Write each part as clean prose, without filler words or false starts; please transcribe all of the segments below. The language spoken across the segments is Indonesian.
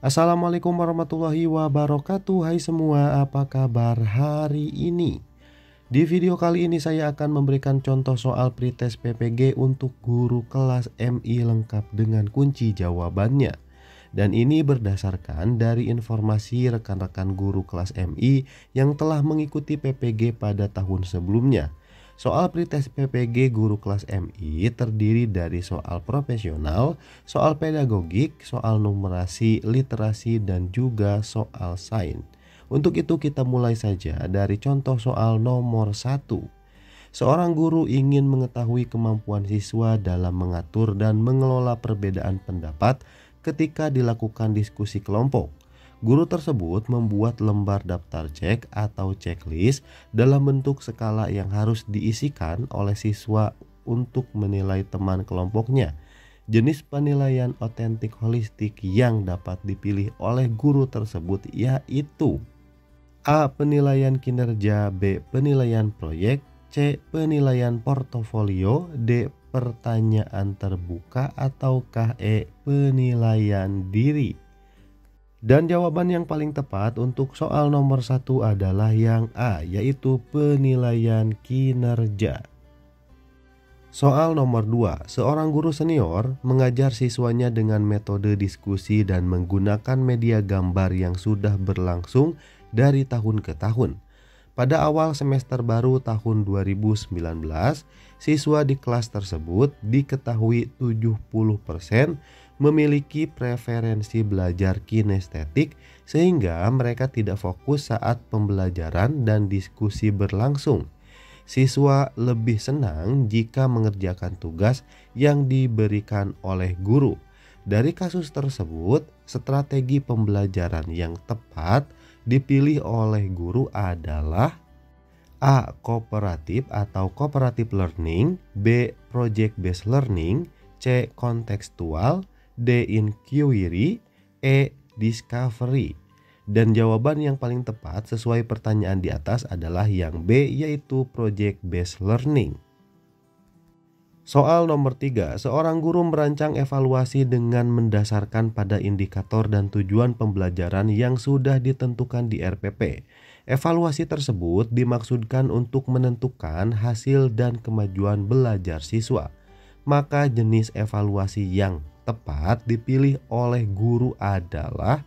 Assalamualaikum warahmatullahi wabarakatuh. Hai semua, apa kabar hari ini? Di video kali ini saya akan memberikan contoh soal pretest PPG untuk guru kelas MI lengkap dengan kunci jawabannya. Dan ini berdasarkan dari informasi rekan-rekan guru kelas MI yang telah mengikuti PPG pada tahun sebelumnya. Soal pretest PPG guru kelas MI terdiri dari soal profesional, soal pedagogik, soal numerasi, literasi, dan juga soal sains. Untuk itu kita mulai saja dari contoh soal nomor 1. Seorang guru ingin mengetahui kemampuan siswa dalam mengatur dan mengelola perbedaan pendapat ketika dilakukan diskusi kelompok. Guru tersebut membuat lembar daftar cek atau checklist dalam bentuk skala yang harus diisikan oleh siswa untuk menilai teman kelompoknya. Jenis penilaian otentik holistik yang dapat dipilih oleh guru tersebut yaitu A. Penilaian kinerja, B. Penilaian proyek, C. Penilaian portofolio, D. Pertanyaan terbuka, ataukah E. Penilaian diri. Dan jawaban yang paling tepat untuk soal nomor 1 adalah yang A, yaitu penilaian kinerja. Soal nomor 2, seorang guru senior mengajar siswanya dengan metode diskusi dan menggunakan media gambar yang sudah berlangsung dari tahun ke tahun. Pada awal semester baru tahun 2019, siswa di kelas tersebut diketahui 70% memiliki preferensi belajar kinestetik sehingga mereka tidak fokus saat pembelajaran dan diskusi berlangsung. Siswa lebih senang jika mengerjakan tugas yang diberikan oleh guru. Dari kasus tersebut, strategi pembelajaran yang tepat dipilih oleh guru adalah A. Kooperatif atau cooperative learning, B. Project based learning, C. Kontekstual, D. Inquiry, E. Discovery. Dan jawaban yang paling tepat sesuai pertanyaan di atas adalah yang B, yaitu Project based learning. Soal nomor 3, seorang guru merancang evaluasi dengan mendasarkan pada indikator dan tujuan pembelajaran yang sudah ditentukan di RPP. Evaluasi tersebut dimaksudkan untuk menentukan hasil dan kemajuan belajar siswa. Maka jenis evaluasi yang tepat dipilih oleh guru adalah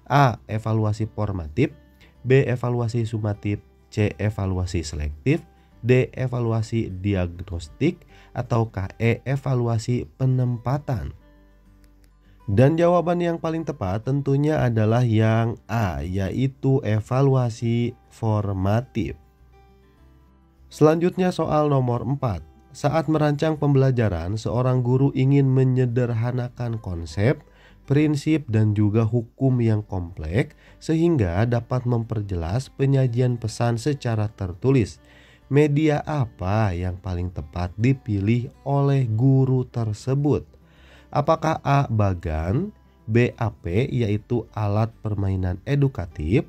A. Evaluasi formatif, B. Evaluasi sumatif, C. Evaluasi selektif, D. Evaluasi diagnostik, ataukah E. Evaluasi penempatan. Dan jawaban yang paling tepat tentunya adalah yang A, yaitu evaluasi formatif. Selanjutnya soal nomor 4. Saat merancang pembelajaran, seorang guru ingin menyederhanakan konsep, prinsip, dan juga hukum yang kompleks sehingga dapat memperjelas penyajian pesan secara tertulis. Media apa yang paling tepat dipilih oleh guru tersebut? Apakah A. Bagan, B. AP yaitu alat permainan edukatif,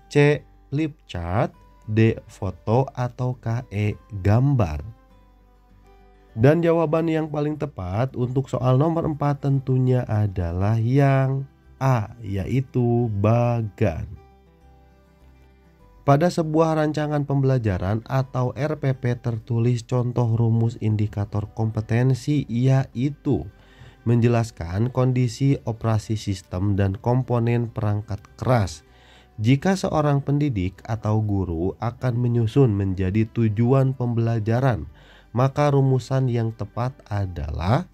C. Flip chart, D. Foto, ataukah E. Gambar? Dan jawaban yang paling tepat untuk soal nomor 4 tentunya adalah yang A, yaitu Bagan. Pada sebuah rancangan pembelajaran atau RPP tertulis contoh rumus indikator kompetensi yaitu menjelaskan kondisi operasi sistem dan komponen perangkat keras. Jika seorang pendidik atau guru akan menyusun menjadi tujuan pembelajaran, maka rumusan yang tepat adalah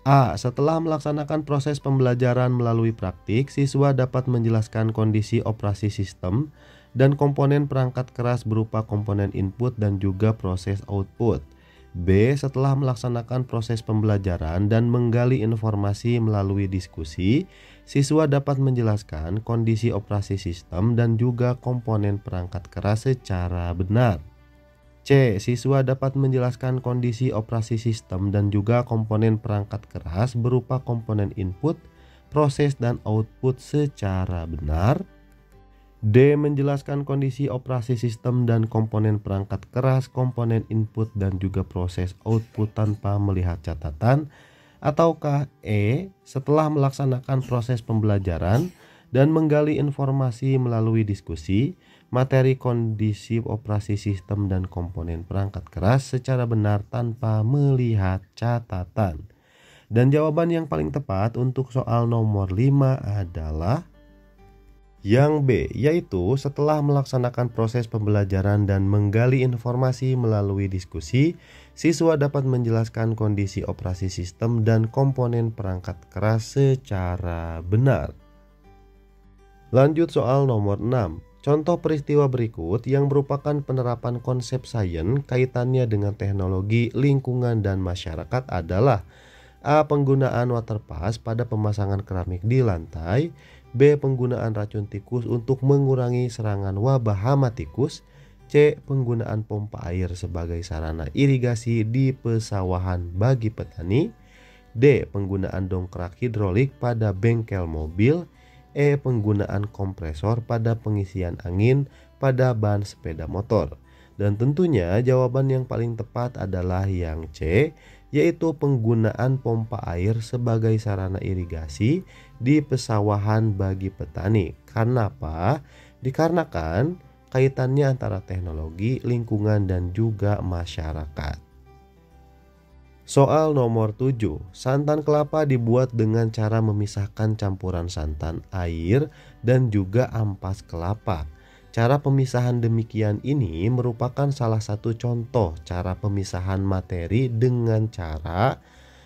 A. Setelah melaksanakan proses pembelajaran melalui praktik, siswa dapat menjelaskan kondisi operasi sistem dan komponen perangkat keras berupa komponen input dan juga proses output. B. Setelah melaksanakan proses pembelajaran dan menggali informasi melalui diskusi, siswa dapat menjelaskan kondisi operasi sistem dan juga komponen perangkat keras secara benar. C. Siswa dapat menjelaskan kondisi operasi sistem dan juga komponen perangkat keras berupa komponen input, proses, dan output secara benar. D. Menjelaskan kondisi operasi sistem dan komponen perangkat keras, komponen input, dan juga proses output tanpa melihat catatan. Ataukah E. setelah melaksanakan proses pembelajaran dan menggali informasi melalui diskusi, materi kondisi operasi sistem dan komponen perangkat keras secara benar tanpa melihat catatan. Dan jawaban yang paling tepat untuk soal nomor 5 adalah yang B, yaitu setelah melaksanakan proses pembelajaran dan menggali informasi melalui diskusi, siswa dapat menjelaskan kondisi operasi sistem dan komponen perangkat keras secara benar. Lanjut soal nomor 6. Contoh peristiwa berikut yang merupakan penerapan konsep sains kaitannya dengan teknologi, lingkungan, dan masyarakat adalah A. Penggunaan waterpass pada pemasangan keramik di lantai. B. Penggunaan racun tikus untuk mengurangi serangan wabah hama tikus. C. Penggunaan pompa air sebagai sarana irigasi di pesawahan bagi petani. D. Penggunaan dongkrak hidrolik pada bengkel mobil. E. Penggunaan kompresor pada pengisian angin pada ban sepeda motor. Dan tentunya jawaban yang paling tepat adalah yang C, yaitu penggunaan pompa air sebagai sarana irigasi di pesawahan bagi petani. Karena apa? Dikarenakan kaitannya antara teknologi, lingkungan, dan juga masyarakat. Soal nomor 7. Santan kelapa dibuat dengan cara memisahkan campuran santan, air, dan juga ampas kelapa. Cara pemisahan demikian ini merupakan salah satu contoh cara pemisahan materi dengan cara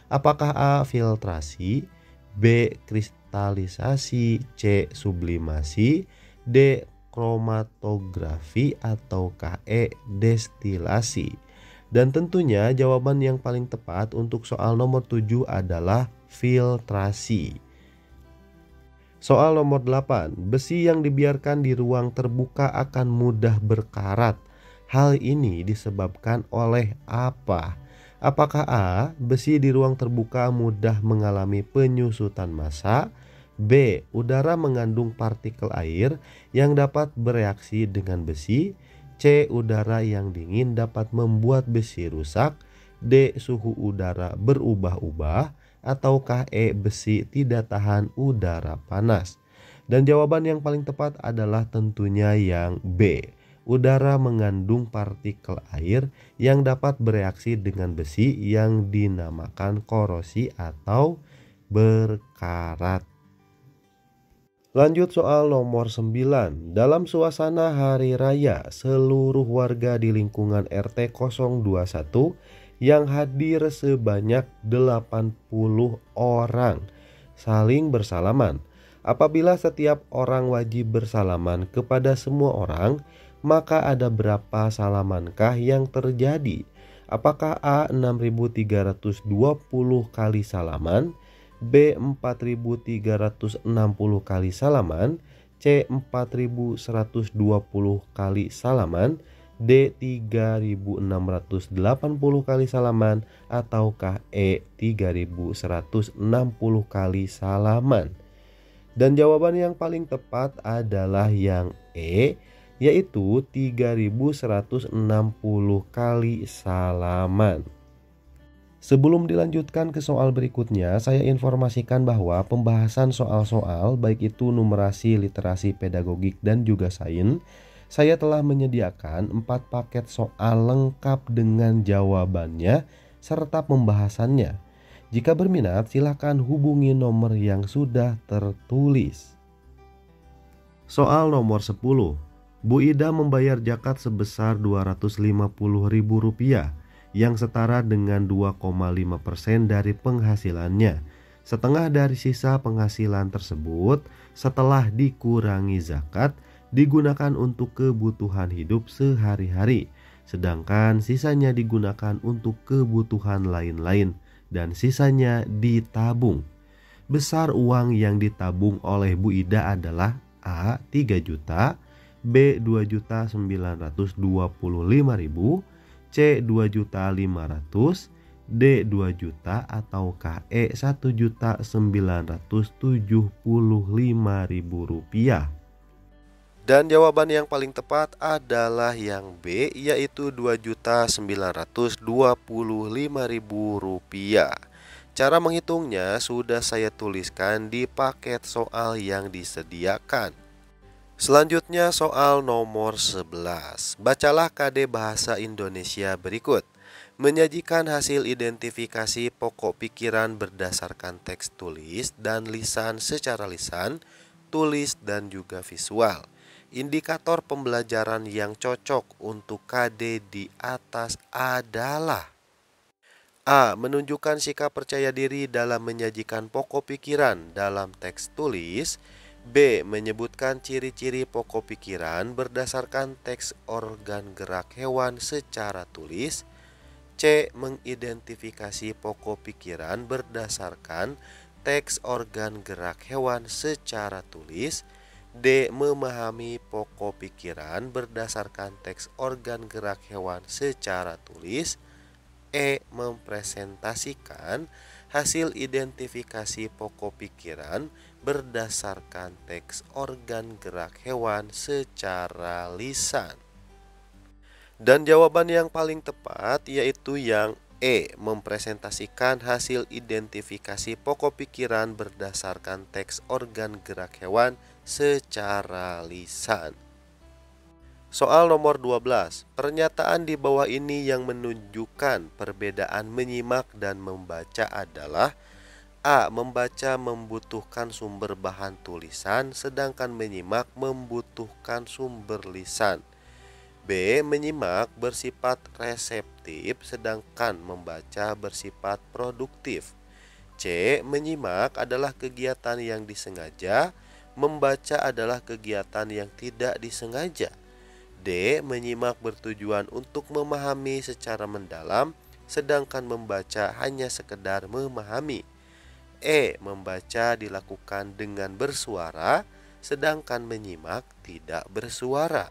apakah A. filtrasi, B. kristalisasi, C. sublimasi, D. kromatografi, ataukah E. destilasi. Dan tentunya jawaban yang paling tepat untuk soal nomor 7 adalah filtrasi. Soal nomor 8. Besi yang dibiarkan di ruang terbuka akan mudah berkarat. Hal ini disebabkan oleh apa? Apakah A. Besi di ruang terbuka mudah mengalami penyusutan massa. B. Udara mengandung partikel air yang dapat bereaksi dengan besi. C. Udara yang dingin dapat membuat besi rusak. D. Suhu udara berubah-ubah. Ataukah E. besi tidak tahan udara panas. Dan jawaban yang paling tepat adalah tentunya yang B. Udara mengandung partikel air yang dapat bereaksi dengan besi yang dinamakan korosi atau berkarat. Lanjut soal nomor 9. Dalam suasana hari raya, seluruh warga di lingkungan RT 021 yang hadir sebanyak 80 orang saling bersalaman. Apabila setiap orang wajib bersalaman kepada semua orang, maka ada berapa salamankah yang terjadi? Apakah A. 6.320 kali salaman, B. 4.360 kali salaman, C. 4.120 kali salaman, D. 3.680 kali salaman, ataukah E. 3.160 kali salaman. Dan jawaban yang paling tepat adalah yang E, yaitu 3.160 kali salaman. Sebelum dilanjutkan ke soal berikutnya, saya informasikan bahwa pembahasan soal-soal baik itu numerasi, literasi, pedagogik, dan juga sains, saya telah menyediakan 4 paket soal lengkap dengan jawabannya serta pembahasannya. Jika berminat, silakan hubungi nomor yang sudah tertulis. Soal nomor 10. Bu Ida membayar zakat sebesar Rp250.000 yang setara dengan 2,5% dari penghasilannya. Setengah dari sisa penghasilan tersebut setelah dikurangi zakat digunakan untuk kebutuhan hidup sehari-hari, sedangkan sisanya digunakan untuk kebutuhan lain-lain dan sisanya ditabung. Besar uang yang ditabung oleh Bu Ida adalah A. 3 juta, B. 2.925.000, C. 2.500.000, D. 2 juta, ataukah E. 1.975.000 rupiah. Dan jawaban yang paling tepat adalah yang B, yaitu 2.925.000 rupiah. Cara menghitungnya sudah saya tuliskan di paket soal yang disediakan. Selanjutnya soal nomor 11. Bacalah KD Bahasa Indonesia berikut. Menyajikan hasil identifikasi pokok pikiran berdasarkan teks tulis dan lisan secara lisan, tulis dan juga visual. Indikator pembelajaran yang cocok untuk KD di atas adalah A. Menunjukkan sikap percaya diri dalam menyajikan pokok pikiran dalam teks tulis. B. Menyebutkan ciri-ciri pokok pikiran berdasarkan teks organ gerak hewan secara tulis. C. Mengidentifikasi pokok pikiran berdasarkan teks organ gerak hewan secara tulis. D. Memahami pokok pikiran berdasarkan teks organ gerak hewan secara tulis. E. Mempresentasikan hasil identifikasi pokok pikiran berdasarkan teks organ gerak hewan secara lisan. Dan jawaban yang paling tepat yaitu yang E. Mempresentasikan hasil identifikasi pokok pikiran berdasarkan teks organ gerak hewan secara lisan. Soal nomor 12. Pernyataan di bawah ini yang menunjukkan perbedaan menyimak dan membaca adalah A. Membaca membutuhkan sumber bahan tulisan, sedangkan menyimak membutuhkan sumber lisan. B. Menyimak bersifat reseptif, sedangkan membaca bersifat produktif. C. Menyimak adalah kegiatan yang disengaja, membaca adalah kegiatan yang tidak disengaja. D. Menyimak bertujuan untuk memahami secara mendalam, sedangkan membaca hanya sekedar memahami. E. Membaca dilakukan dengan bersuara, sedangkan menyimak tidak bersuara.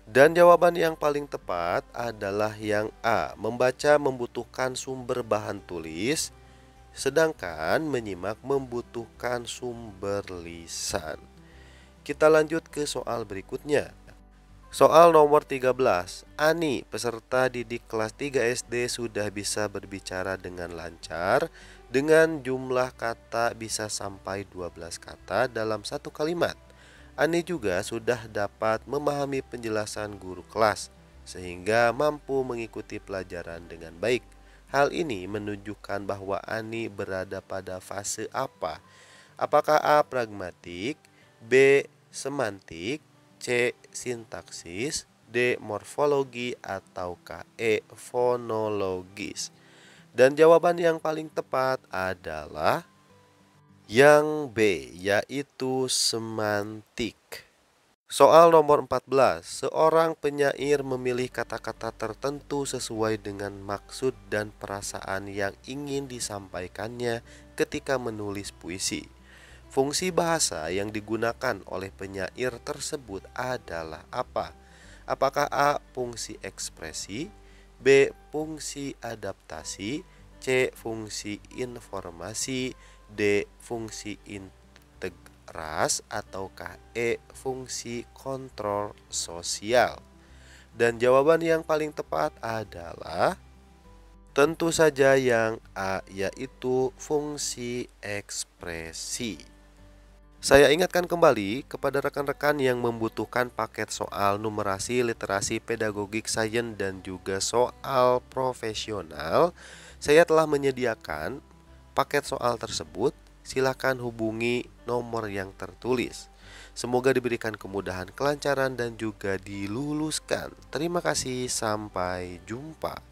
Dan jawaban yang paling tepat adalah yang A. Membaca membutuhkan sumber bahan tulis, sedangkan menyimak membutuhkan sumber lisan. Kita lanjut ke soal berikutnya. Soal nomor 13. Ani, peserta didik kelas 3 SD, sudah bisa berbicara dengan lancar dengan jumlah kata bisa sampai 12 kata dalam satu kalimat. Ani juga sudah dapat memahami penjelasan guru kelas sehingga mampu mengikuti pelajaran dengan baik. Hal ini menunjukkan bahwa Ani berada pada fase apa? Apakah A. Pragmatik, B. Semantik, C. Sintaksis, D. Morfologi, ataukah E. Fonologis? Dan jawaban yang paling tepat adalah yang B, yaitu semantik. Soal nomor 14. Seorang penyair memilih kata-kata tertentu sesuai dengan maksud dan perasaan yang ingin disampaikannya ketika menulis puisi. Fungsi bahasa yang digunakan oleh penyair tersebut adalah apa? Apakah A. Fungsi ekspresi, B. Fungsi adaptasi, C. Fungsi informasi, D. Fungsi integras, ataukah E. Fungsi kontrol sosial? Dan jawaban yang paling tepat adalah tentu saja yang A, yaitu fungsi ekspresi. Saya ingatkan kembali kepada rekan-rekan yang membutuhkan paket soal numerasi, literasi, pedagogik, sains, dan juga soal profesional. Saya telah menyediakan paket soal tersebut. Silakan hubungi nomor yang tertulis. Semoga diberikan kemudahan, kelancaran, dan juga diluluskan. Terima kasih, sampai jumpa.